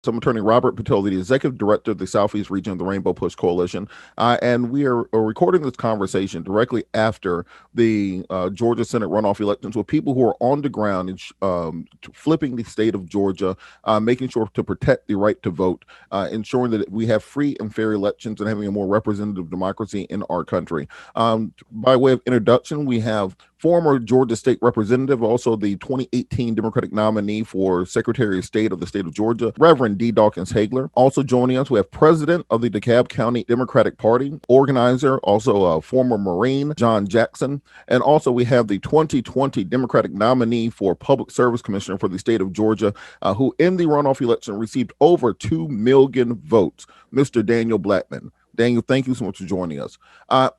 I'm Attorney Robert Patel, the Executive Director of the Southeast Region of the Rainbow Push Coalition, and we are recording this conversation directly after the Georgia Senate runoff elections with people who are on the ground and flipping the state of Georgia, making sure to protect the right to vote, ensuring that we have free and fair elections and having a more representative democracy in our country. By way of introduction, we have former Georgia State Representative, also the 2018 Democratic nominee for Secretary of State of the state of Georgia, Reverend D. Dawkins Hagler. Also joining us, we have President of the DeKalb County Democratic Party, organizer, also a former Marine, John Jackson. And also we have the 2020 Democratic nominee for Public Service Commissioner for the state of Georgia, who in the runoff election received over 2 million votes, Mr. Daniel Blackman. Daniel, thank you so much for joining us.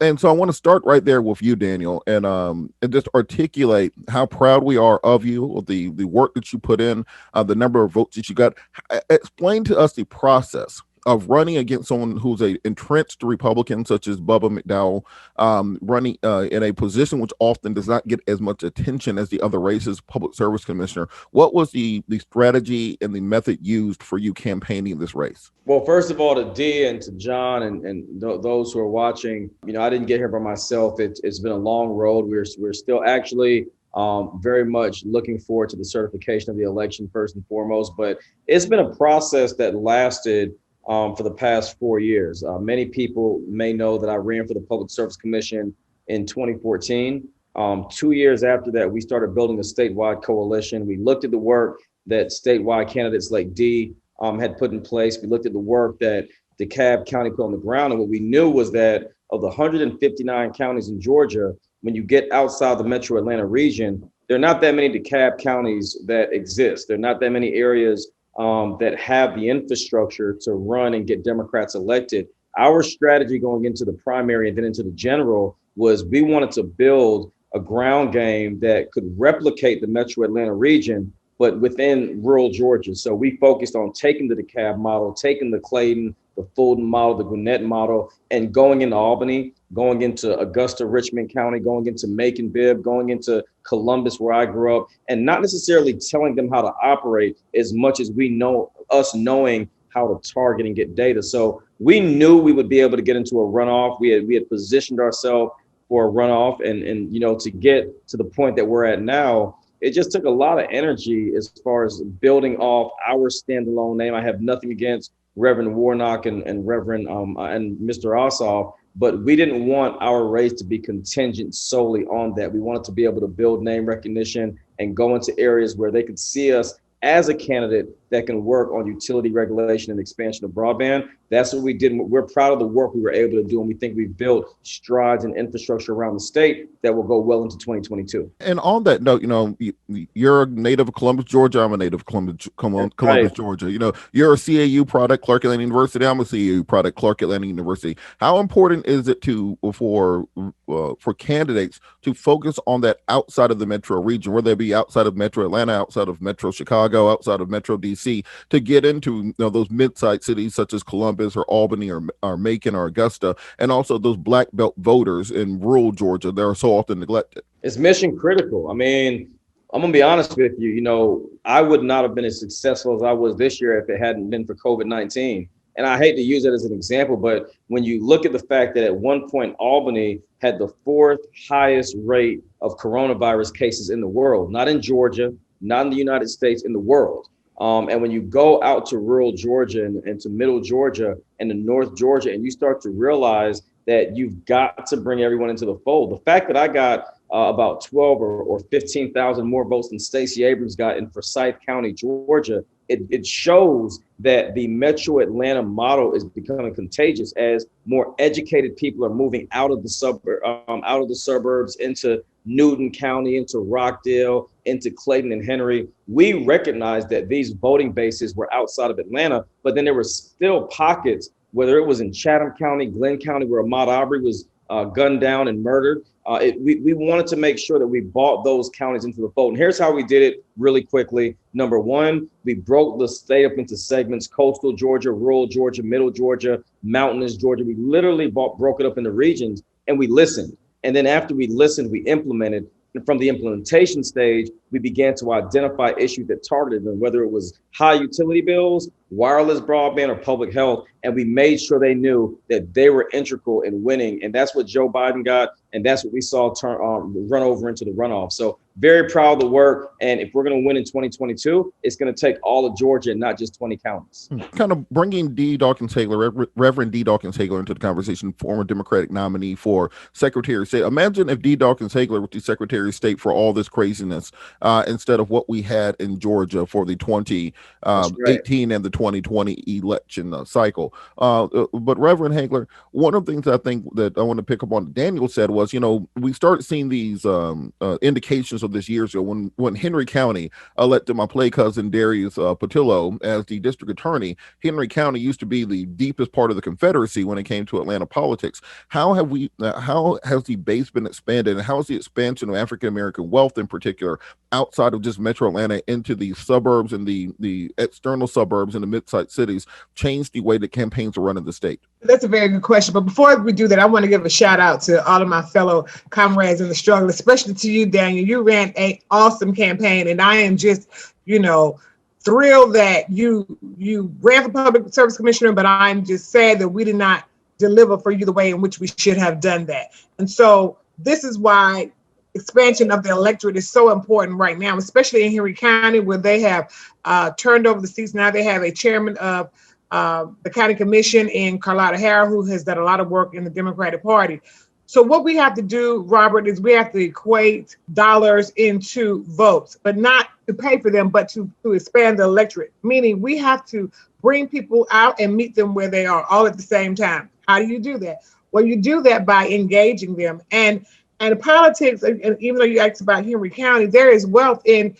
And so I want to start right there with you, Daniel, and just articulate how proud we are of you, of the work that you put in, the number of votes that you got. Explain to us the process of running against someone who's a entrenched Republican, such as Bubba McDowell, running in a position which often does not get as much attention as the other races, public service commissioner. What was the strategy and the method used for you campaigning this race? Well, first of all, to D and to John and those who are watching, I didn't get here by myself. It's been a long road. We're still actually very much looking forward to the certification of the election first and foremost, but it's been a process that lasted for the past 4 years. Many people may know that I ran for the Public Service Commission in 2014. 2 years after that, we started building a statewide coalition. We looked at the work that statewide candidates like D had put in place. We looked at the work that DeKalb County put on the ground. And what we knew was that of the 159 counties in Georgia, when you get outside the metro Atlanta region, there are not that many DeKalb counties that exist. There are not that many areas that have the infrastructure to run and get Democrats elected. Our strategy going into the primary and then into the general was we wanted to build a ground game that could replicate the metro Atlanta region, but within rural Georgia. So we focused on taking the DeKalb model, taking the Clayton, the Fulton model, the Gwinnett model, and going into Albany, going into Augusta, Richmond County, going into Macon, Bibb, going into Columbus, where I grew up, and not necessarily telling them how to operate as much as we know us knowing how to target and get data. So we knew we would be able to get into a runoff. We had positioned ourselves for a runoff, and to get to the point that we're at now, it just took a lot of energy as far as building off our standalone name. I have nothing against Reverend Warnock and Reverend and Mr. Ossoff, but we didn't want our race to be contingent solely on that. We wanted to be able to build name recognition and go into areas where they could see us as a candidate that can work on utility regulation and expansion of broadband. That's what we did. We're proud of the work we were able to do, and we think we've built strides and infrastructure around the state that will go well into 2022. And on that note, you're a native of Columbus, Georgia. I'm a native of Columbus, Right. Georgia. You're a CAU product, Clark Atlanta University. I'm a CAU product, Clark Atlanta University. How important is it for candidates to focus on that outside of the metro region, whether it be outside of Metro Atlanta, outside of Metro Chicago, outside of Metro DC, to get into those mid-sized cities such as Columbus or Albany or Macon or Augusta, and also those black belt voters in rural Georgia that are so often neglected? It's mission critical. I mean, I'm gonna be honest with you. I would not have been as successful as I was this year if it hadn't been for COVID-19. And I hate to use that as an example, but when you look at the fact that at one point Albany had the 4th highest rate of coronavirus cases in the world, not in Georgia, not in the United States, in the world. And when you go out to rural Georgia and to middle Georgia and to North Georgia, and you start to realize that you've got to bring everyone into the fold. The fact that I got about 12 or 15,000 more votes than Stacey Abrams got in Forsyth County, Georgia, it shows that the Metro Atlanta model is becoming contagious as more educated people are moving out of the suburbs into Newton County, into Rockdale, into Clayton and Henry. We recognized that these voting bases were outside of Atlanta, but then there were still pockets, whether it was in Chatham County, Glenn County, where Ahmaud Arbery was gunned down and murdered. We wanted to make sure that we brought those counties into the fold. And here's how we did it really quickly. Number one, we broke the state up into segments: coastal Georgia, rural Georgia, middle Georgia, mountainous Georgia. We literally broke it up into regions, and we listened. And then after we listened, we implemented. from the implementation stage, we began to identify issues that targeted them, whether it was high utility bills, wireless broadband, or public health. And we made sure they knew that they were integral in winning. And that's what Joe Biden got. And that's what we saw run over into the runoff. So very proud of the work. And if we're going to win in 2022, it's going to take all of Georgia and not just 20 counties. Kind of bringing D. Dawkins Taylor, Reverend D. Dawkins Taylor, into the conversation, former Democratic nominee for Secretary of State. Imagine if D. Dawkins Taylor was the Secretary of State for all this craziness instead of what we had in Georgia for the 2018 and the 2020 election cycle. But Reverend Hagler, one of the things I think that I want to pick up on Daniel said was, we started seeing these indications of this years ago when Henry County elected my play cousin Darius Patillo as the district attorney. Henry County used to be the deepest part of the Confederacy when it came to Atlanta politics. How has the base been expanded, and how has the expansion of African American wealth in particular outside of just Metro Atlanta into the suburbs and the external suburbs and the mid-sized cities changed the way that campaigns are run in the state? That's a very good question. But before we do that, I want to give a shout out to all of my fellow comrades in the struggle, especially to you, Daniel. You ran an awesome campaign, and I am just, thrilled that you ran for public service commissioner, but I'm just sad that we did not deliver for you the way in which we should have done that. And so this is why expansion of the electorate is so important right now, especially in Henry County, where they have turned over the seats. Now they have a chairman of the county commission in Carlotta Harrell, who has done a lot of work in the Democratic Party. So what we have to do, Robert, is we have to equate dollars into votes, but not to pay for them, but to expand the electorate, meaning we have to bring people out and meet them where they are all at the same time. How do you do that? Well, you do that by engaging them. And politics, and even though you asked about Henry County, there is wealth in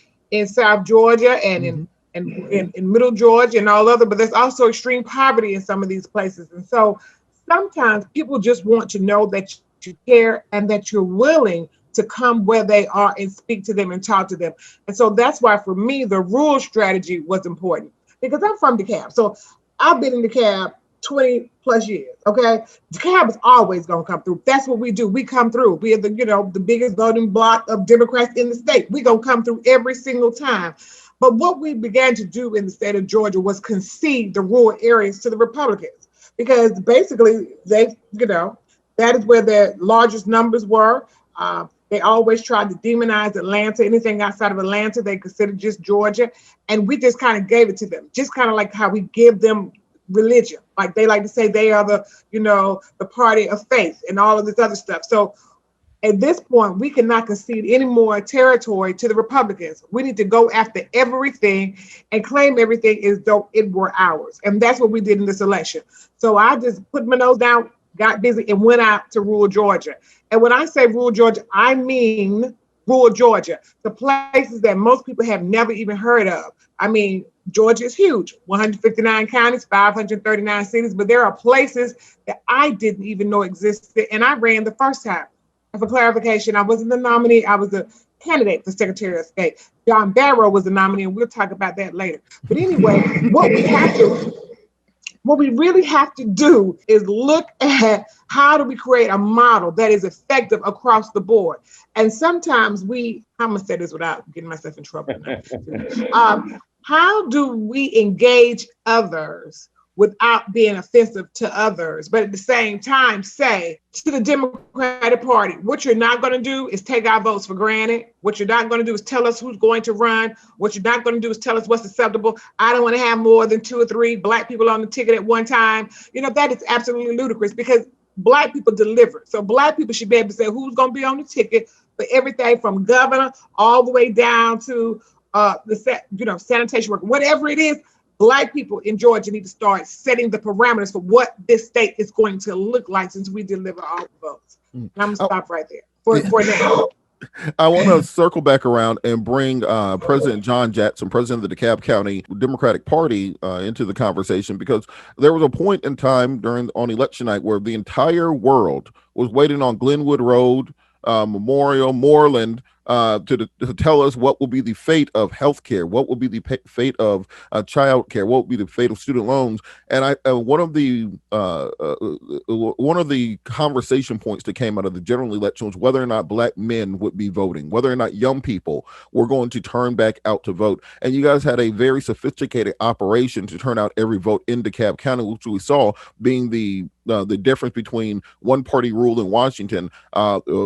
South Georgia and in Middle Georgia and all other, but there's also extreme poverty in some of these places. And so sometimes people just want to know that you care and that you're willing to come where they are and speak to them and talk to them. And so that's why for me, the rural strategy was important, because I'm from DeKalb. So I've been in DeKalb 20 plus years. Okay. DeKalb is always going to come through. That's what we do. We come through. We are the biggest voting bloc of Democrats in the state. We're going to come through every single time. But what we began to do in the state of Georgia was concede the rural areas to the Republicans, because basically that is where their largest numbers were. They always tried to demonize Atlanta. Anything outside of Atlanta, they considered just Georgia. And we just kind of gave it to them, just kind of like how we give them religion. Like they like to say they are the party of faith and all of this other stuff. So at this point, we cannot concede any more territory to the Republicans. We need to go after everything and claim everything as though it were ours. And that's what we did in this election. So I just put my nose down, got busy, and went out to rural Georgia. And when I say rural Georgia, I mean rural Georgia, the places that most people have never even heard of. I mean, Georgia is huge, 159 counties, 539 cities, but there are places that I didn't even know existed, and I ran the first time. And for clarification, I wasn't the nominee, I was a candidate for Secretary of State. John Barrow was the nominee, and we'll talk about that later. But anyway, what we really have to do is look at how do we create a model that is effective across the board. And sometimes I'm going to say this without getting myself in trouble. How do we engage others without being offensive to others, but at the same time say to the Democratic Party, what you're not going to do is take our votes for granted. What you're not going to do is tell us who's going to run. What you're not going to do is tell us what's acceptable. I don't want to have more than 2 or 3 Black people on the ticket at one time. That is absolutely ludicrous, because Black people deliver. So Black people should be able to say who's going to be on the ticket for everything from governor all the way down to sanitation worker, whatever it is. Black people in Georgia need to start setting the parameters for what this state is going to look like since we deliver all the votes. And I'm going to stop right there for now. I want to circle back around and bring President John Jackson, president of the DeKalb County Democratic Party, into the conversation, because there was a point in time on election night where the entire world was waiting on Glenwood Road, Memorial, Moreland, to tell us what will be the fate of healthcare, what will be the fate of child care, what will be the fate of student loans. And one of the conversation points that came out of the general election was whether or not Black men would be voting, whether or not young people were going to turn back out to vote. And you guys had a very sophisticated operation to turn out every vote in DeKalb County, which we saw being the difference between one party rule in Washington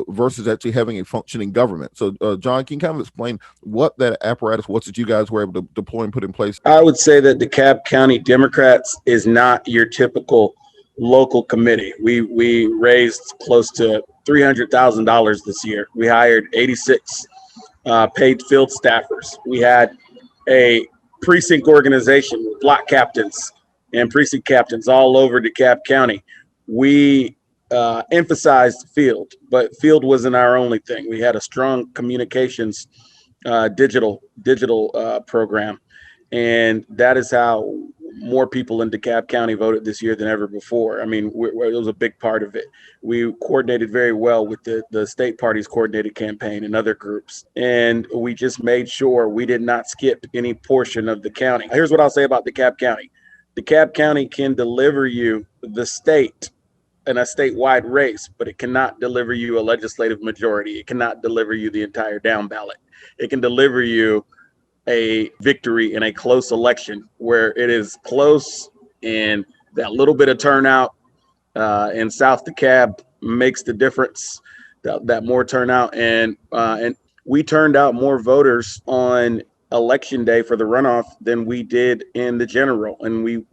versus actually having a functioning government. So, John, can you kind of explain what that apparatus was that you guys were able to deploy and put in place? I would say that DeKalb County Democrats is not your typical local committee. We raised close to $300,000 this year. We hired 86 paid field staffers. We had a precinct organization with block captains and precinct captains all over DeKalb County. We emphasized field, but field wasn't our only thing. We had a strong communications digital program, and that is how more people in DeKalb County voted this year than ever before. I mean, it was a big part of it. We coordinated very well with the state party's coordinated campaign and other groups, and we just made sure we did not skip any portion of the county. Here's what I'll say about DeKalb County. DeKalb County can deliver you the state in a statewide race, but it cannot deliver you a legislative majority. It cannot deliver you the entire down ballot. It can deliver you a victory in a close election where it is close, and that little bit of turnout in South DeKalb makes the difference. That more turnout, and we turned out more voters on election day for the runoff than we did in the general, and we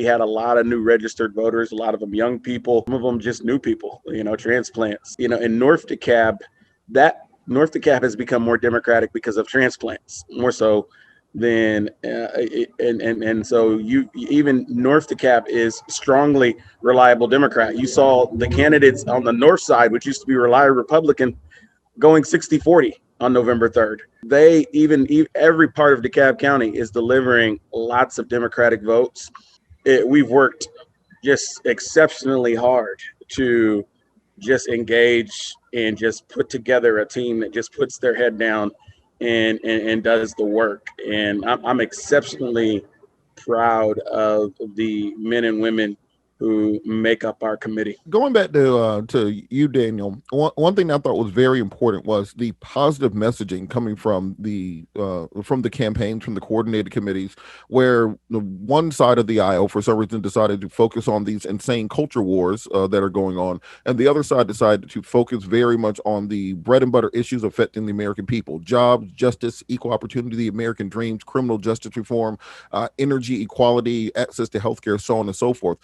had a lot of new registered voters, a lot of them young people, some of them just new people, transplants. In North DeKalb, North DeKalb has become more Democratic because of transplants, more so than and so even North DeKalb is strongly reliable Democrat. You saw the candidates on the north side, which used to be reliable Republican, going 60-40 on November 3rd. Every part of DeKalb County is delivering lots of Democratic votes. We've worked just exceptionally hard to just engage and just put together a team that just puts their head down and does the work. And I'm exceptionally proud of the men and women who make up our committee. Going back to you, Daniel, one thing I thought was very important was the positive messaging coming from the campaigns, from the coordinated committees, where the one side of the aisle, for some reason, decided to focus on these insane culture wars that are going on, and the other side decided to focus very much on the bread and butter issues affecting the American people: jobs, justice, equal opportunity, the American dreams, criminal justice reform, energy equality, access to healthcare, so on and so forth.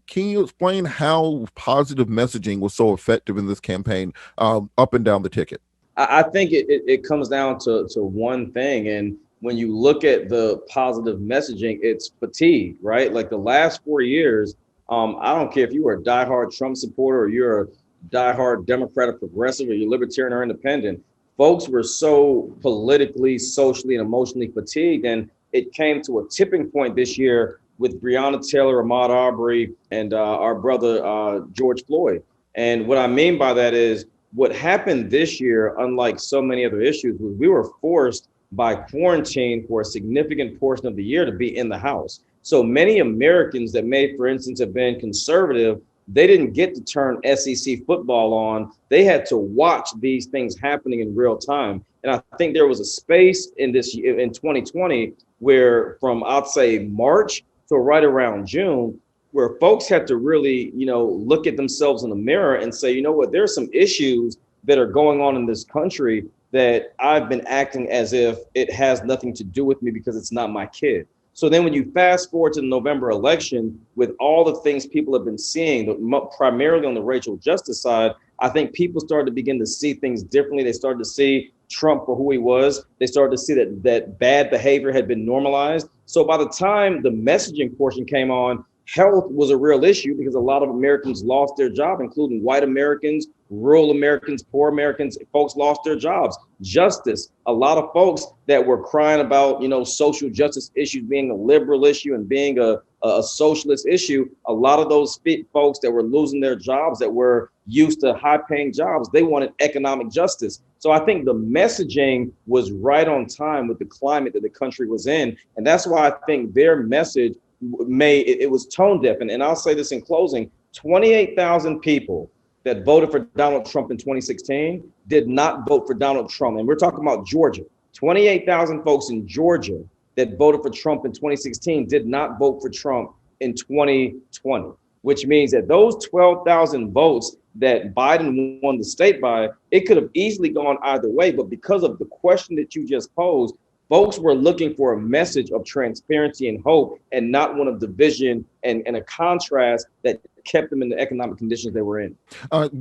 Can you explain how positive messaging was so effective in this campaign up and down the ticket? I think it comes down to one thing. And when you look at the positive messaging, it's fatigue, right? Like the last 4 years, I don't care if you were a diehard Trump supporter or you're a diehard Democrat or progressive or you're libertarian or independent, folks were so politically, socially, and emotionally fatigued. And it came to a tipping point this year with Breonna Taylor, Ahmaud Arbery, and our brother, George Floyd. And what I mean by that is what happened this year, unlike so many other issues, was we were forced by quarantine for a significant portion of the year to be in the house. So many Americans that may, for instance, have been conservative, they didn't get to turn SEC football on. They had to watch these things happening in real time. And I think there was a space in 2020 where from, I'd say, March to right around June, where folks had to really, look at themselves in the mirror and say, you know what, there's some issues that are going on in this country that I've been acting as if it has nothing to do with me because it's not my kid. So then when you fast forward to the November election, with all the things people have been seeing, primarily on the racial justice side, I think people started to begin to see things differently. They started to see Trump for who he was. They started to see that bad behavior had been normalized. So by the time the messaging portion came on, health was a real issue because a lot of Americans lost their job, including white Americans, rural Americans, poor Americans. Folks lost their jobs. Justice, a lot of folks that were crying about, social justice issues being a liberal issue and being a a socialist issue, a lot of those folks that were losing their jobs, that were used to high paying jobs, they wanted economic justice. So I think the messaging was right on time with the climate that the country was in. And that's why I think their message it was tone deaf. And I'll say this in closing, 28,000 people that voted for Donald Trump in 2016 did not vote for Donald Trump. And we're talking about Georgia. 28,000 folks in Georgia that voted for Trump in 2016 did not vote for Trump in 2020, which means that those 12,000 votes that Biden won the state by, it could have easily gone either way. But because of the question that you just posed, folks were looking for a message of transparency and hope, and not one of division and a contrast that kept them in the economic conditions they were in.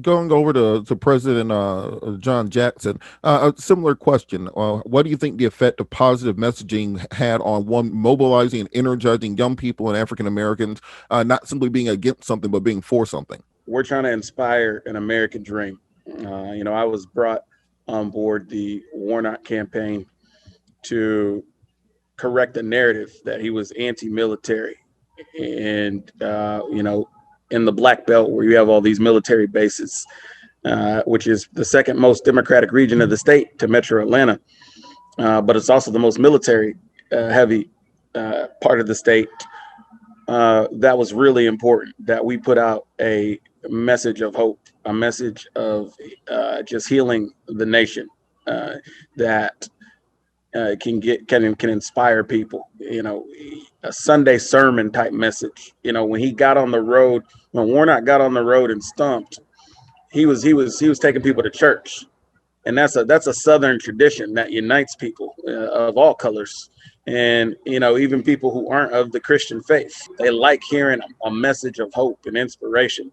Going over to President John Jackson, a similar question. What do you think the effect of positive messaging had on one mobilizing and energizing young people and African Americans, not simply being against something, but being for something? We're trying to inspire an American dream. I was brought on board the Warnock campaign to correct the narrative that he was anti-military. And, in the Black Belt, where you have all these military bases, which is the second most democratic region of the state to Metro Atlanta, but it's also the most military heavy part of the state. That was really important, that we put out a message of hope, a message of just healing the nation, that can inspire people. A Sunday sermon type message. When he got on the road, when Warnock got on the road and stumped, he was taking people to church, and that's a Southern tradition that unites people of all colors, and even people who aren't of the Christian faith. They like hearing a message of hope and inspiration.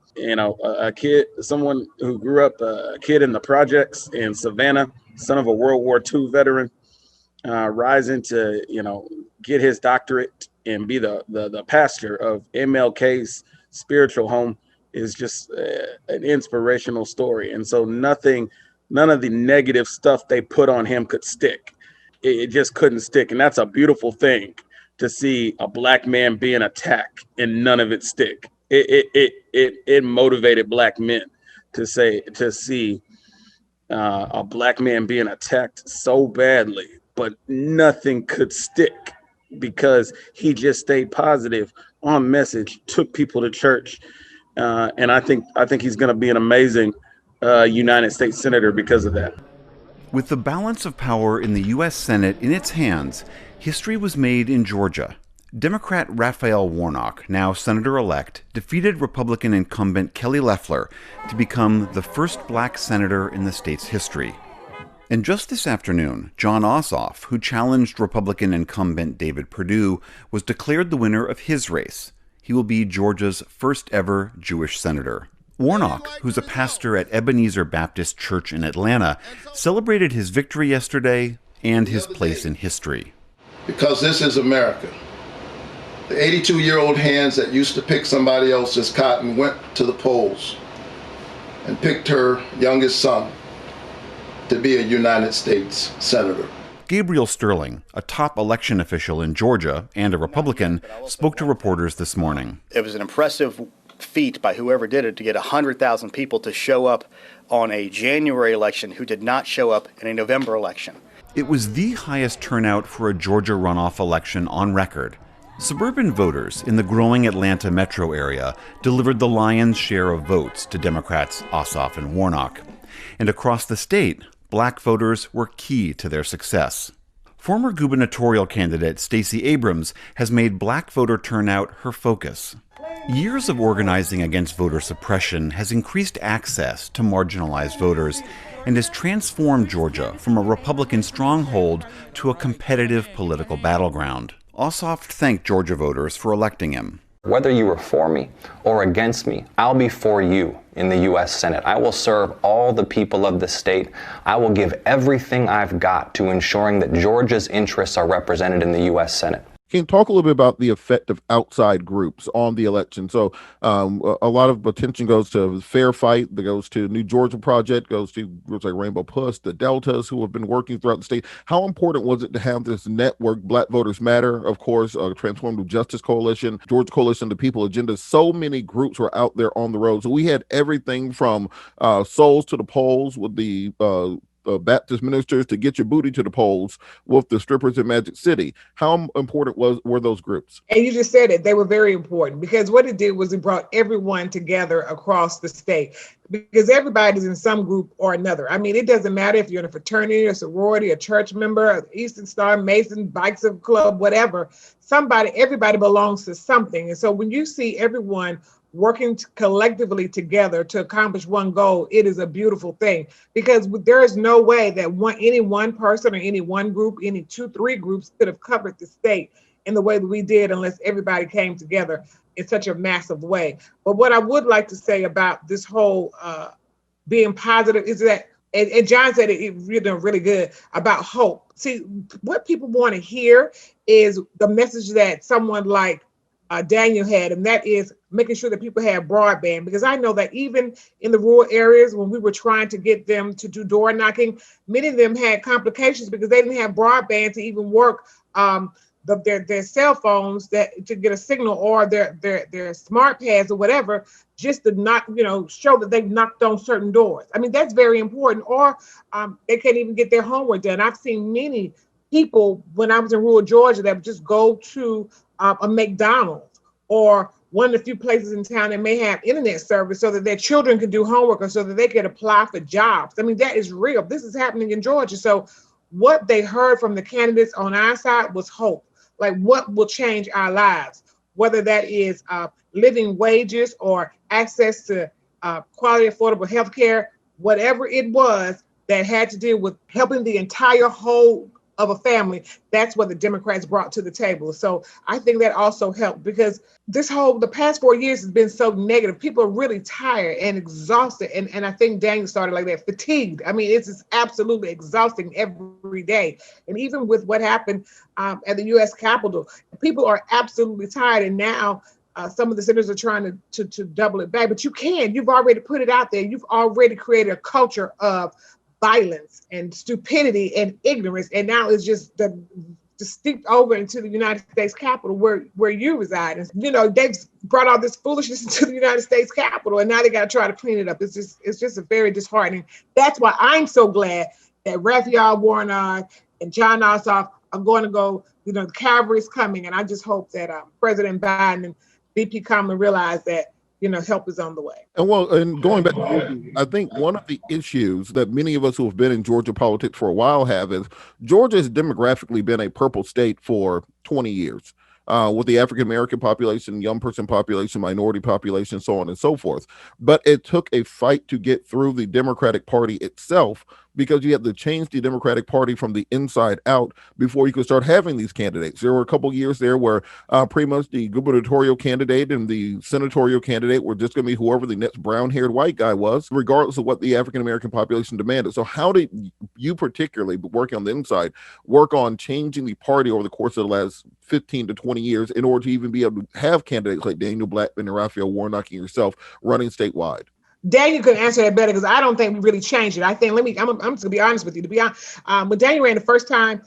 Someone who grew up a kid in the projects in Savannah, son of a World War II veteran, rising to get his doctorate and be the pastor of MLK's spiritual home is just an inspirational story. And so none of the negative stuff they put on him could stick. It just couldn't stick. And that's a beautiful thing, to see a Black man being attacked and none of it stick. It motivated Black men to see a Black man being attacked so badly, but nothing could stick, because he just stayed positive, on message, took people to church. And I think he's going to be an amazing United States Senator because of that. With the balance of power in the U.S. Senate in its hands, history was made in Georgia. Democrat Raphael Warnock, now Senator-elect, defeated Republican incumbent Kelly Loeffler to become the first Black senator in the state's history. And just this afternoon, Jon Ossoff, who challenged Republican incumbent David Perdue, was declared the winner of his race. He will be Georgia's first ever Jewish senator. Warnock, who's a pastor at Ebenezer Baptist Church in Atlanta, celebrated his victory yesterday and his place in history. Because this is America. The 82-year-old hands that used to pick somebody else's cotton went to the polls and picked her youngest son to be a United States Senator. Gabriel Sterling, a top election official in Georgia and a Republican, spoke to reporters this morning. It was an impressive feat by whoever did it to get 100,000 people to show up on a January election who did not show up in a November election. It was the highest turnout for a Georgia runoff election on record. Suburban voters in the growing Atlanta metro area delivered the lion's share of votes to Democrats Ossoff and Warnock. And across the state, Black voters were key to their success. Former gubernatorial candidate Stacey Abrams has made Black voter turnout her focus. Years of organizing against voter suppression has increased access to marginalized voters and has transformed Georgia from a Republican stronghold to a competitive political battleground. Ossoff thanked Georgia voters for electing him. Whether you were for me or against me, I'll be for you in the U.S. Senate. I will serve all the people of the state. I will give everything I've got to ensuring that Georgia's interests are represented in the U.S. Senate. Can you talk a little bit about the effect of outside groups on the election? So a lot of attention goes to Fair Fight, that goes to New Georgia Project, goes to groups like Rainbow Push, the Deltas, who have been working throughout the state. How important was it to have this network, Black Voters Matter, of course, Transformative Justice Coalition, Georgia Coalition, the People Agenda? So many groups were out there on the road. So we had everything from Souls to the Polls with the Baptist ministers to Get Your Booty to the Polls with the strippers in Magic City. How important were those groups? And you just said it, they were very important, because what it did was it brought everyone together across the state, because everybody's in some group or another. I mean, it doesn't matter if you're in a fraternity, a sorority, a church member, an Eastern Star, Mason, Bikes of Club, whatever. Everybody belongs to something. And so when you see everyone working collectively together to accomplish one goal, it is a beautiful thing, because there is no way that any one person or any one group, any 2-3 groups could have covered the state in the way that we did unless everybody came together in such a massive way. But what I would like to say about this whole being positive is that, and John said it really good about hope. See, what people want to hear is the message that someone like Daniel had, and that is making sure that people have broadband, because I know that even in the rural areas, when we were trying to get them to do door knocking, many of them had complications because they didn't have broadband to even work their cell phones to get a signal, or their smart pads or whatever, just to not, show that they knocked on certain doors. I mean, that's very important. Or they can't even get their homework done. I've seen many people when I was in rural Georgia that would just go to a McDonald's or one of the few places in town that may have internet service so that their children could do homework, or so that they could apply for jobs. I mean, that is real. This is happening in Georgia. So what they heard from the candidates on our side was hope. Like, what will change our lives, whether that is living wages or access to quality, affordable health care, whatever it was that had to do with helping the entire whole of a family. That's what the Democrats brought to the table. So I think that also helped, because the past 4 years has been so negative. People are really tired and exhausted. And I think Daniel started like that, fatigued. I mean, it's just absolutely exhausting every day. And even with what happened at the U.S. Capitol, people are absolutely tired. And now some of the senators are trying to double it back. But you've already put it out there. You've already created a culture of violence and stupidity and ignorance, and now it's just steeped over into the United States Capitol where you reside. And they've brought all this foolishness into the United States Capitol, and now they got to try to clean it up. It's just a very disheartening. That's why I'm so glad that Raphael Warnock and John Ossoff are going to go. The cavalry's coming, and I just hope that President Biden and VP Kamala realize that help is on the way. And going back to Georgia, I think one of the issues that many of us who have been in Georgia politics for a while have is Georgia has demographically been a purple state for 20 years. With the African-American population, young person population, minority population, so on and so forth. But it took a fight to get through the Democratic Party itself, because you had to change the Democratic Party from the inside out before you could start having these candidates. There were a couple years there where pretty much the gubernatorial candidate and the senatorial candidate were just going to be whoever the next brown-haired white guy was, regardless of what the African-American population demanded. So how did you, particularly working on the inside, work on changing the party over the course of the last 15 to 20 years in order to even be able to have candidates like Daniel Blackman and Raphael Warnock and yourself running statewide? Daniel could answer that better, because I don't think we really changed it. I think, I'm just gonna be honest with you. To be honest, when Daniel ran the first time,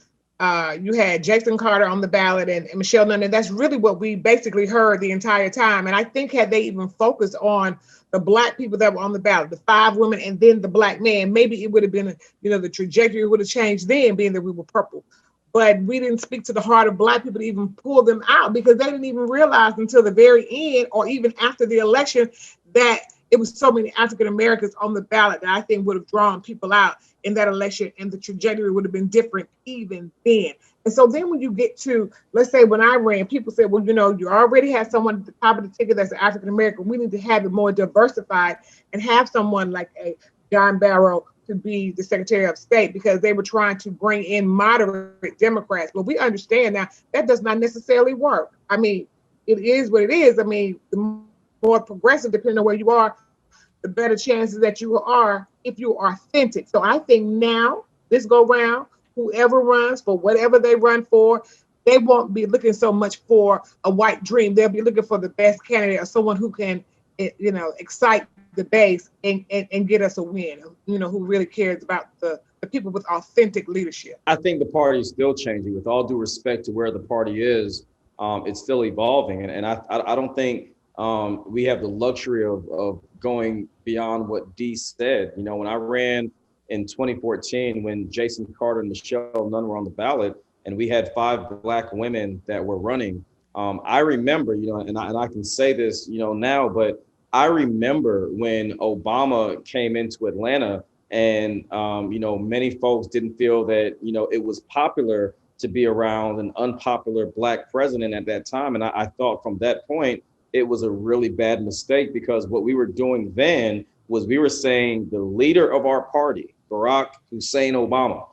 you had Jason Carter on the ballot and Michelle Nunn, and that's really what we basically heard the entire time. And I think had they even focused on the Black people that were on the ballot, the 5 women and then the Black man, maybe it would have been, the trajectory would have changed then, being that we were purple. But we didn't speak to the heart of Black people to even pull them out, because they didn't even realize until the very end, or even after the election, that it was so many African Americans on the ballot that I think would have drawn people out in that election, and the trajectory would have been different even then. And so then when you get to, let's say when I ran, people said, well, you already have someone at the top of the ticket that's African American. We need to have it more diversified and have someone like a John Barrow to be the Secretary of State, because they were trying to bring in moderate Democrats. But we understand now that does not necessarily work. I mean, it is what it is. I mean, the more progressive, depending on where you are, the better chances that you are if you are authentic. So I think now, this go round, whoever runs for whatever they run for, they won't be looking so much for a white dream. They'll be looking for the best candidate or someone who can, excite the base and get us a win, who really cares about the people with authentic leadership. I think the party is still changing. With all due respect to where the party is, it's still evolving, and I don't think we have the luxury of going beyond what Dee said. When I ran in 2014, when Jason Carter and Michelle Nunn were on the ballot, and we had 5 Black women that were running, I remember, and I can say this, now, but I remember when Obama came into Atlanta, and many folks didn't feel that it was popular to be around an unpopular Black president at that time, and I thought from that point it was a really bad mistake, because what we were doing then was we were saying the leader of our party, Barack Hussein Obama,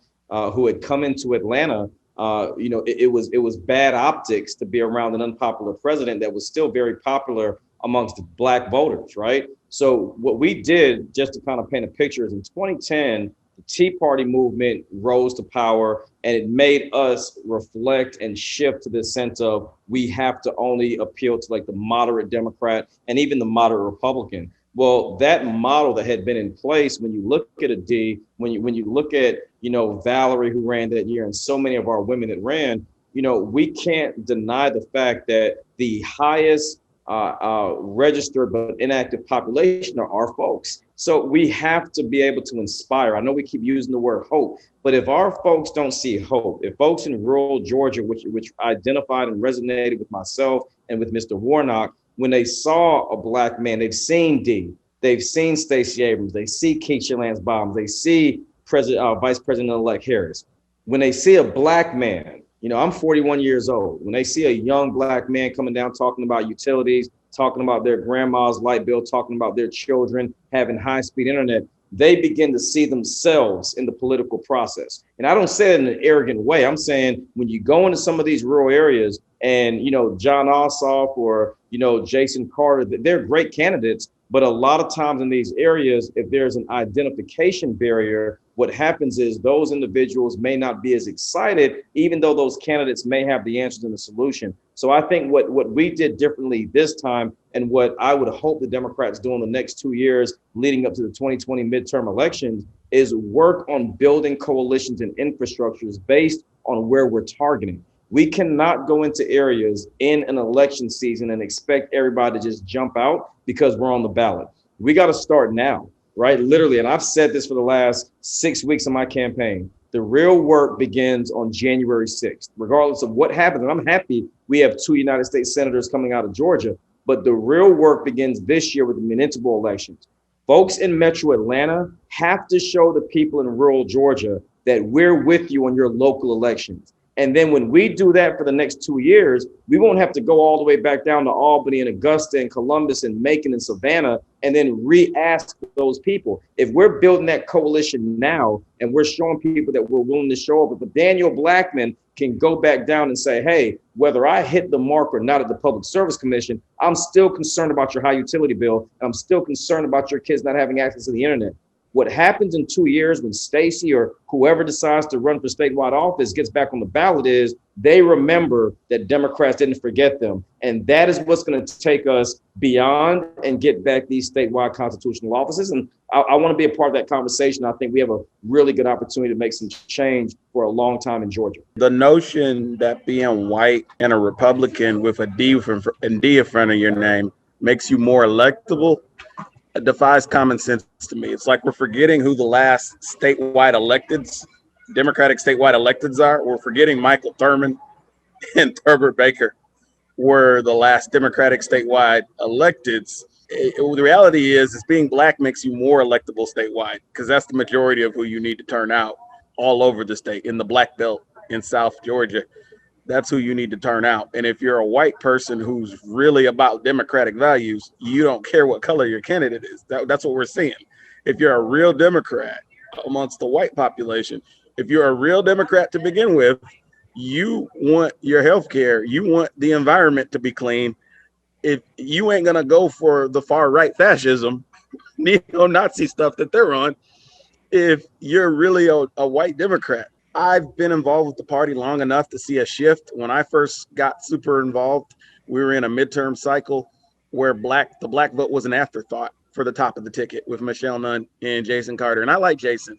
who had come into Atlanta, it was bad optics to be around an unpopular president that was still very popular amongst the Black voters, right? So what we did, just to kind of paint a picture, is in 2010, the Tea Party movement rose to power, and it made us reflect and shift to this sense of we have to only appeal to like the moderate Democrat and even the moderate Republican. Well, that model that had been in place, when you look at a D, when you look at, Valerie, who ran that year, and so many of our women that ran, we can't deny the fact that the highest registered but inactive population are our folks. So we have to be able to inspire. I know we keep using the word hope, but if our folks don't see hope, if folks in rural Georgia, which identified and resonated with myself and with Mr. Warnock, when they saw a Black man, they've seen D, they've seen Stacey Abrams, they see Keisha Lance Bottoms, they see Vice President-elect Harris. When they see a Black man, I'm 41 years old. When they see a young Black man coming down talking about utilities, talking about their grandma's light bill, talking about their children having high-speed internet, they begin to see themselves in the political process. And I don't say it in an arrogant way. I'm saying when you go into some of these rural areas and, John Ossoff or, Jason Carter, they're great candidates. But a lot of times in these areas, if there's an identification barrier, what happens is those individuals may not be as excited, even though those candidates may have the answers and the solution. So I think what we did differently this time, and what I would hope the Democrats do in the next 2 years leading up to the 2020 midterm elections, is work on building coalitions and infrastructures based on where we're targeting. We cannot go into areas in an election season and expect everybody to just jump out because we're on the ballot. We got to start now, right? Literally. And I've said this for the last 6 weeks of my campaign. The real work begins on January 6th, regardless of what happens. And I'm happy we have 2 United States senators coming out of Georgia, but the real work begins this year with the municipal elections. Folks in Metro Atlanta have to show the people in rural Georgia that we're with you on your local elections. And then when we do that for the next 2 years, we won't have to go all the way back down to Albany and Augusta and Columbus and Macon and Savannah and then re-ask those people. If we're building that coalition now and we're showing people that we're willing to show up, if Daniel Blackman can go back down and say, hey, whether I hit the mark or not at the Public Service Commission, I'm still concerned about your high utility bill. I'm still concerned about your kids not having access to the internet. What happens in 2 years when Stacey or whoever decides to run for statewide office gets back on the ballot is they remember that Democrats didn't forget them. And that is what's going to take us beyond and get back these statewide constitutional offices. And I want to be a part of that conversation. I think we have a really good opportunity to make some change for a long time in Georgia. The notion that being white and a Republican with a D in front of your name makes you more electable defies common sense to me. It's like we're forgetting who the last statewide electeds, Democratic statewide electeds are. We're forgetting Michael Thurman and Herbert Baker were the last Democratic statewide electeds. The reality is being Black makes you more electable statewide because that's the majority of who you need to turn out all over the state. In the Black Belt in South Georgia, that's who you need to turn out. And if you're a white person who's really about democratic values, you don't care what color your candidate is. That's what we're seeing. If you're a real Democrat amongst the white population, if you're a real Democrat to begin with, you want your health care, you want the environment to be clean. If you ain't going to go for the far right fascism, neo-Nazi stuff that they're on, if you're really a white Democrat, I've been involved with the party long enough to see a shift. When I first got super involved, we were in a midterm cycle where the black vote was an afterthought for the top of the ticket with Michelle Nunn and Jason Carter. And I like Jason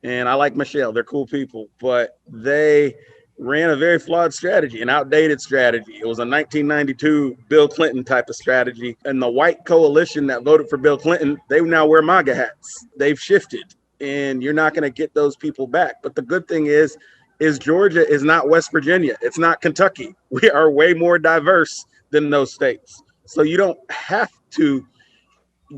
and I like Michelle. They're cool people, but they ran a very flawed strategy, an outdated strategy. It was a 1992 Bill Clinton type of strategy. And the white coalition that voted for Bill Clinton, they now wear MAGA hats. They've shifted, and you're not going to get those people back. But the good thing is Georgia is not West Virginia. It's not Kentucky. We are way more diverse than those states. So you don't have to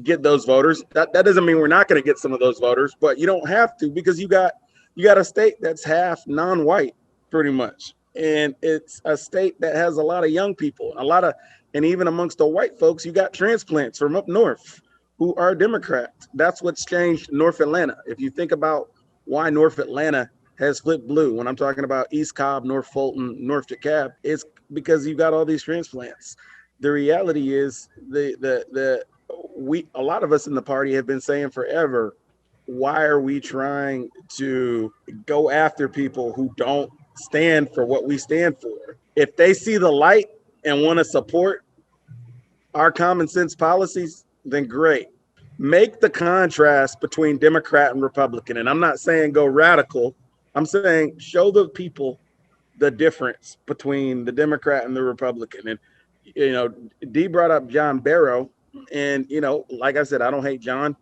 get those voters. That doesn't mean we're not going to get some of those voters, but you don't have to, because you got a state that's half non-white pretty much. And it's a state that has a lot of young people, and even amongst the white folks, you got transplants from up north who are Democrats. That's what's changed North Atlanta. If you think about why North Atlanta has flipped blue, when I'm talking about East Cobb, North Fulton, North DeKalb, it's because you've got all these transplants. The reality is a lot of us in the party have been saying forever, why are we trying to go after people who don't stand for what we stand for? If they see the light and want to support our common sense policies, then great. Make the contrast between Democrat and Republican. And I'm not saying go radical. I'm saying show the people the difference between the Democrat and the Republican. And, Dee brought up John Barrow. And, like I said, I don't hate John,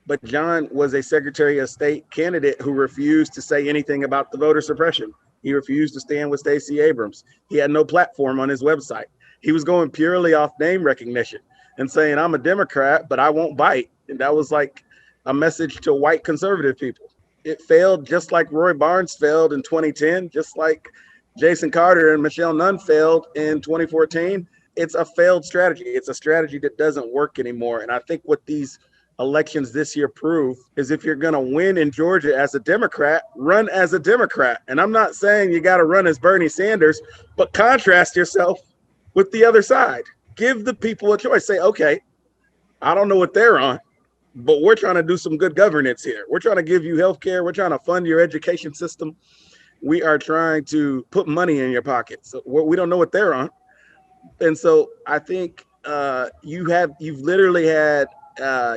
but John was a Secretary of State candidate who refused to say anything about the voter suppression. He refused to stand with Stacey Abrams. He had no platform on his website. He was going purely off name recognition and saying, I'm a Democrat, but I won't bite. And that was like a message to white conservative people. It failed just like Roy Barnes failed in 2010, just like Jason Carter and Michelle Nunn failed in 2014. It's a failed strategy. It's a strategy that doesn't work anymore. And I think what these elections this year prove is if you're going to win in Georgia as a Democrat, run as a Democrat. And I'm not saying you got to run as Bernie Sanders, but contrast yourself with the other side. Give the people a choice. Say, okay, I don't know what they're on, but we're trying to do some good governance here. We're trying to give you health care. We're trying to fund your education system. We are trying to put money in your pocket. So we don't know what they're on. And so I think you've literally had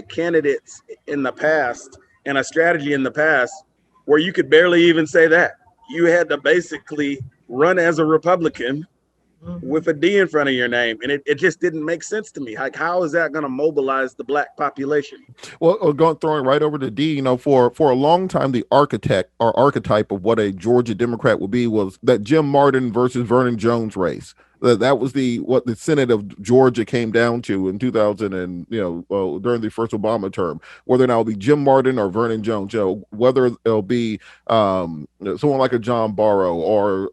candidates in the past and a strategy in the past where you could barely even say that. You had to basically run as a Republican with a D in front of your name. And it just didn't make sense to me. Like, how is that going to mobilize the black population? Well, throwing right over to D, for a long time, the archetype of what a Georgia Democrat would be was that Jim Martin versus Vernon Jones race. That was what the Senate of Georgia came down to in 2000 and, during the first Obama term, whether or not it'll be Jim Martin or Vernon Jones, whether it'll be someone like a John Barrow or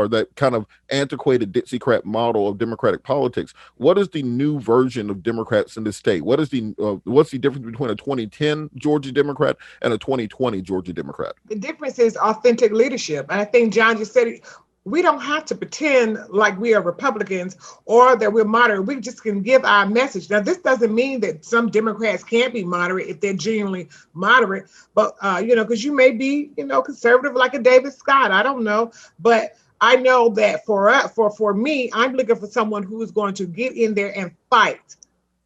that kind of antiquated Dixiecrat model of Democratic politics. What is the new version of Democrats in the state? What's the difference between a 2010 Georgia Democrat and a 2020 Georgia Democrat? The difference is authentic leadership. And I think John just said it. We don't have to pretend like we are Republicans or that we're moderate. We just can give our message. Now, this doesn't mean that some Democrats can't be moderate if they're genuinely moderate, but, because you may be, conservative like a David Scott. I don't know. But I know that for me, I'm looking for someone who is going to get in there and fight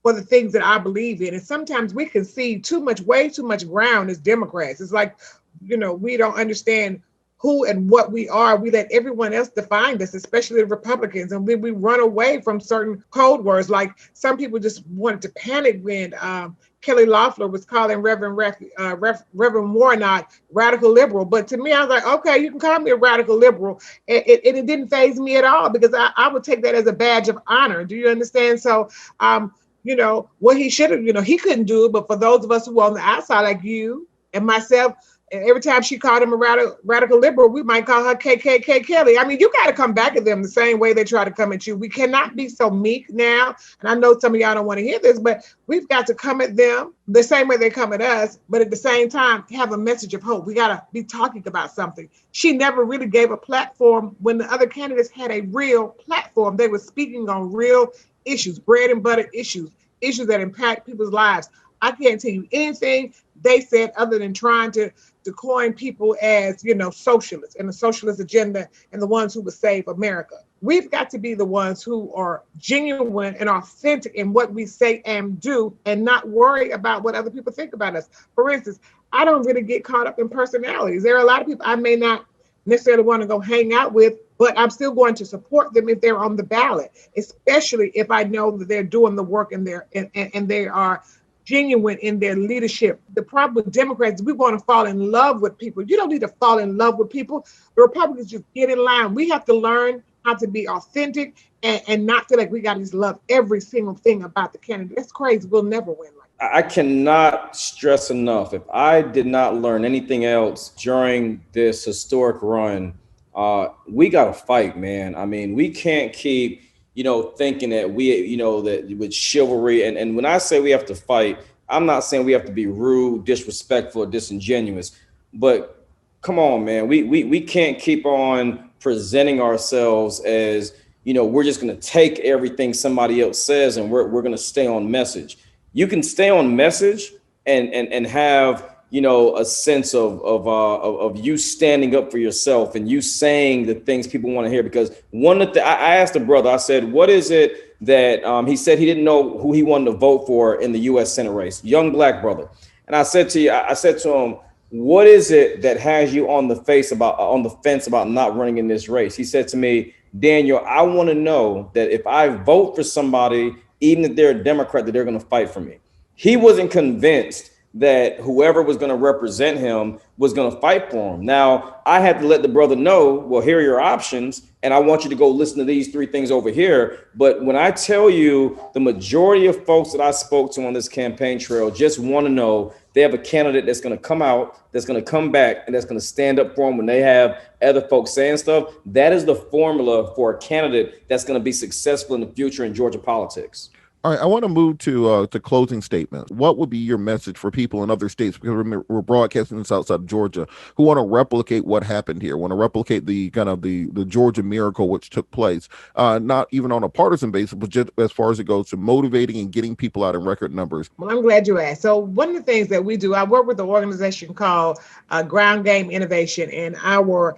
for the things that I believe in. And sometimes we can see way too much ground as Democrats. It's like, we don't understand who and what we are. We let everyone else define us, especially the Republicans. And we run away from certain code words. Like some people just wanted to panic when Kelly Loeffler was calling Reverend Warnock radical liberal. But to me, I was like, okay, you can call me a radical liberal. And it didn't faze me at all because I would take that as a badge of honor. Do you understand? So, what he should have, he couldn't do it. But for those of us who are on the outside, like you and myself, and every time she called him a radical liberal, we might call her KKK Kelly. I mean, you got to come back at them the same way they try to come at you. We cannot be so meek now. And I know some of y'all don't want to hear this, but we've got to come at them the same way they come at us. But at the same time, have a message of hope. We got to be talking about something. She never really gave a platform when the other candidates had a real platform. They were speaking on real issues, bread and butter issues that impact people's lives. I can't tell you anything they said other than trying to decoying people as, socialists and the socialist agenda and the ones who would save America. We've got to be the ones who are genuine and authentic in what we say and do and not worry about what other people think about us. For instance, I don't really get caught up in personalities. There are a lot of people I may not necessarily want to go hang out with, but I'm still going to support them if they're on the ballot, especially if I know that they're doing the work and they are genuine in their leadership. The problem with Democrats is we want to fall in love with people. You don't need to fall in love with people. The Republicans just get in line. We have to learn how to be authentic and not feel like we got to just love every single thing about the candidate. That's crazy. We'll never win. I cannot stress enough, if I did not learn anything else during this historic run, we got to fight, man. I mean, we can't keep, thinking that that with chivalry. And when I say we have to fight, I'm not saying we have to be rude, disrespectful, or disingenuous, but come on, man. We can't keep on presenting ourselves as, we're just going to take everything somebody else says and we're going to stay on message. You can stay on message and have, a sense of you standing up for yourself and you saying the things people want to hear. Because I asked the brother, I said, what is it that he said he didn't know who he wanted to vote for in the U.S. Senate race, young black brother. And I said to him, what is it that has you on the fence about not running in this race? He said to me, Daniel, I want to know that if I vote for somebody, even if they're a Democrat, that they're going to fight for me. He wasn't convinced that whoever was going to represent him was going to fight for him. Now, I had to let the brother know, well, here are your options, and I want you to go listen to these 3 things over here. But when I tell you the majority of folks that I spoke to on this campaign trail just want to know they have a candidate that's going to come out, that's going to come back, and that's going to stand up for them when they have other folks saying stuff. That is the formula for a candidate that's going to be successful in the future in Georgia politics. All right, I want to move to closing statements. What would be your message for people in other states? Because we're broadcasting this outside of Georgia, who want to replicate what happened here, want to replicate the kind of the Georgia miracle which took place, not even on a partisan basis, but just as far as it goes to motivating and getting people out in record numbers. Well, I'm glad you asked. So one of the things that we do, I work with an organization called Ground Game Innovation, and our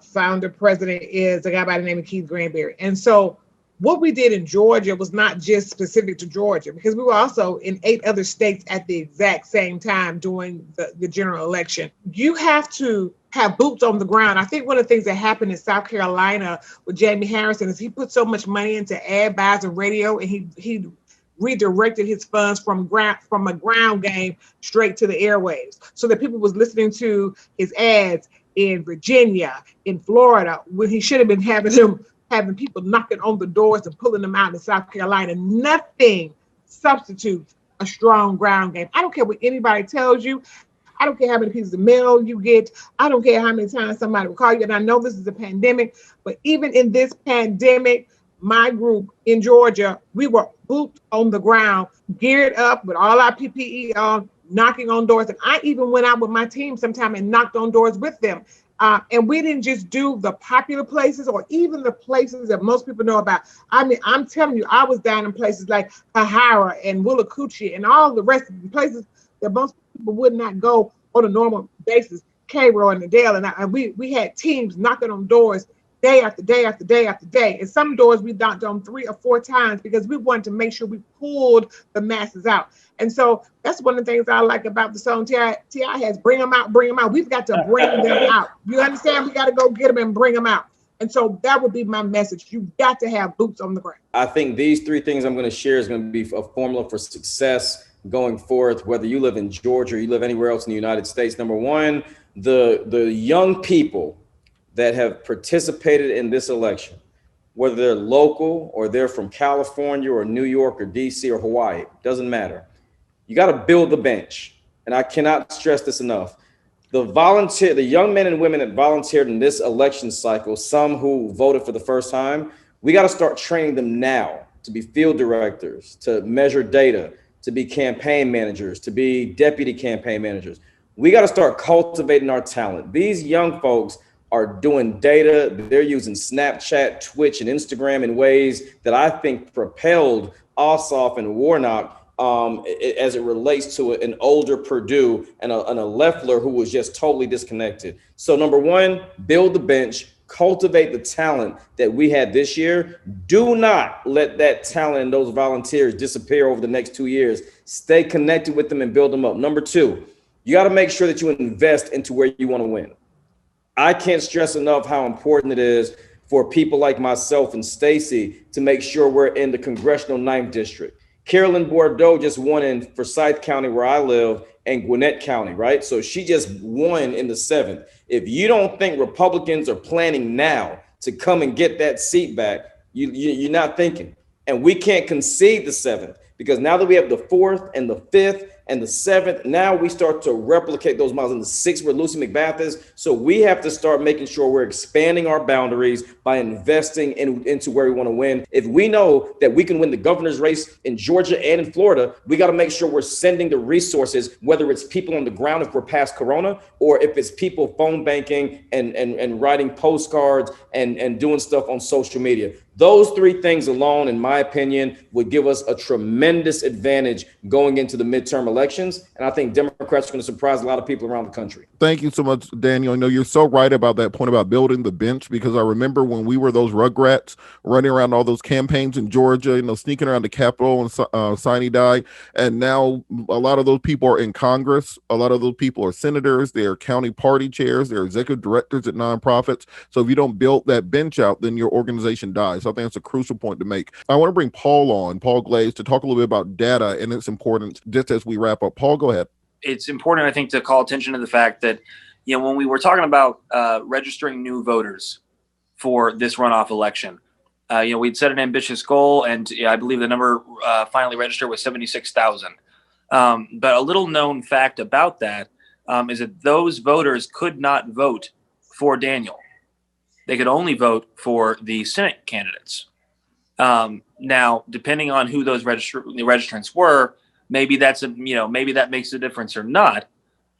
founder president is a guy by the name of Keith Granberry. And so what we did in Georgia was not just specific to Georgia, because we were also in 8 other states at the exact same time during the general election. You have to have boots on the ground. I think one of the things that happened in South Carolina with Jamie Harrison is he put so much money into ad buys and radio, and he redirected his funds from a ground game straight to the airwaves, so that people was listening to his ads in Virginia, in Florida, when he should have been having people knocking on the doors and pulling them out in South Carolina. Nothing substitutes a strong ground game. I don't care what anybody tells you. I don't care how many pieces of mail you get. I don't care how many times somebody will call you. And I know this is a pandemic, but even in this pandemic, my group in Georgia, we were boots on the ground, geared up with all our PPE on, knocking on doors. And I even went out with my team sometime and knocked on doors with them. And we didn't just do the popular places or even the places that most people know about. I mean, I'm telling you, I was down in places like Kahara and Willacoochee and all the rest of the places that most people would not go on a normal basis. Cairo and Adele, and we had teams knocking on doors day after day after day after day. And some doors we knocked on 3 or 4 times because we wanted to make sure we pulled the masses out. And so that's one of the things I like about the song T.I. has, bring them out, bring them out. We've got to bring them out. You understand? We got to go get them and bring them out. And so that would be my message. You've got to have boots on the ground. I think these 3 things I'm going to share is going to be a formula for success going forth, whether you live in Georgia or you live anywhere else in the United States. Number one, the young people that have participated in this election, whether they're local or they're from California or New York or DC or Hawaii, doesn't matter. You got to build the bench. And I cannot stress this enough. The young men and women that volunteered in this election cycle, some who voted for the first time, we got to start training them now to be field directors, to measure data, to be campaign managers, to be deputy campaign managers. We got to start cultivating our talent. These young folks are doing data. They're using Snapchat, Twitch, and Instagram in ways that I think propelled Ossoff and Warnock as it relates to an older Purdue and a Leffler who was just totally disconnected. So number one, build the bench, cultivate the talent that we had this year. Do not let that talent and those volunteers disappear over the next 2 years. Stay connected with them and build them up. Number two, you got to make sure that you invest into where you want to win. I can't stress enough how important it is for people like myself and Stacy to make sure we're in the congressional 9th district. Carolyn Bordeaux just won in Forsyth County, where I live, and Gwinnett County, right? So she just won in the 7th. If you don't think Republicans are planning now to come and get that seat back, you're not thinking. And we can't concede the 7th, because now that we have the 4th and the 5th and the 7th, now we start to replicate those models. In the 6th, where Lucy McBath is. So we have to start making sure we're expanding our boundaries by investing into where we want to win. If we know that we can win the governor's race in Georgia and in Florida, we got to make sure we're sending the resources, whether it's people on the ground if we're past Corona, or if it's people phone banking and writing postcards and doing stuff on social media. Those three things alone, in my opinion, would give us a tremendous advantage going into the midterm elections. And I think Democrats are going to surprise a lot of people around the country. Thank you so much, Daniel. I know you're so right about that point about building the bench, because I remember when we were those rugrats running around all those campaigns in Georgia, sneaking around the Capitol and signing die. And now a lot of those people are in Congress. A lot of those people are senators. They're county party chairs. They're executive directors at nonprofits. So if you don't build that bench out, then your organization dies. So I think it's a crucial point to make. I want to bring Paul Glaze, to talk a little bit about data and its importance just as we wrap up. Paul, go ahead. It's important, I think, to call attention to the fact that, when we were talking about registering new voters for this runoff election, we'd set an ambitious goal, and I believe the number finally registered was 76,000. But a little known fact about that is that those voters could not vote for Daniel. They could only vote for the Senate candidates. Now, depending on who those registrants were, maybe maybe that makes a difference or not.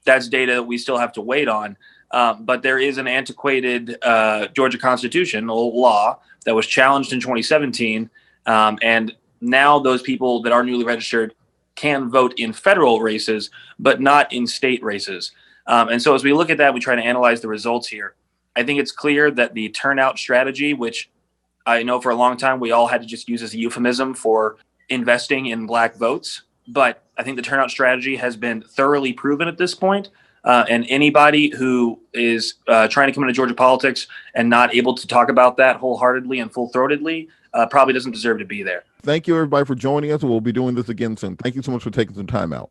That's data that we still have to wait on. But there is an antiquated Georgia constitutional law that was challenged in 2017. And now those people that are newly registered can vote in federal races, but not in state races. And so as we look at that, we try to analyze the results here. I think it's clear that the turnout strategy, which I know for a long time we all had to just use as a euphemism for investing in Black votes, but I think the turnout strategy has been thoroughly proven at this point. And anybody who is trying to come into Georgia politics and not able to talk about that wholeheartedly and full-throatedly probably doesn't deserve to be there. Thank you, everybody, for joining us. We'll be doing this again soon. Thank you so much for taking some time out.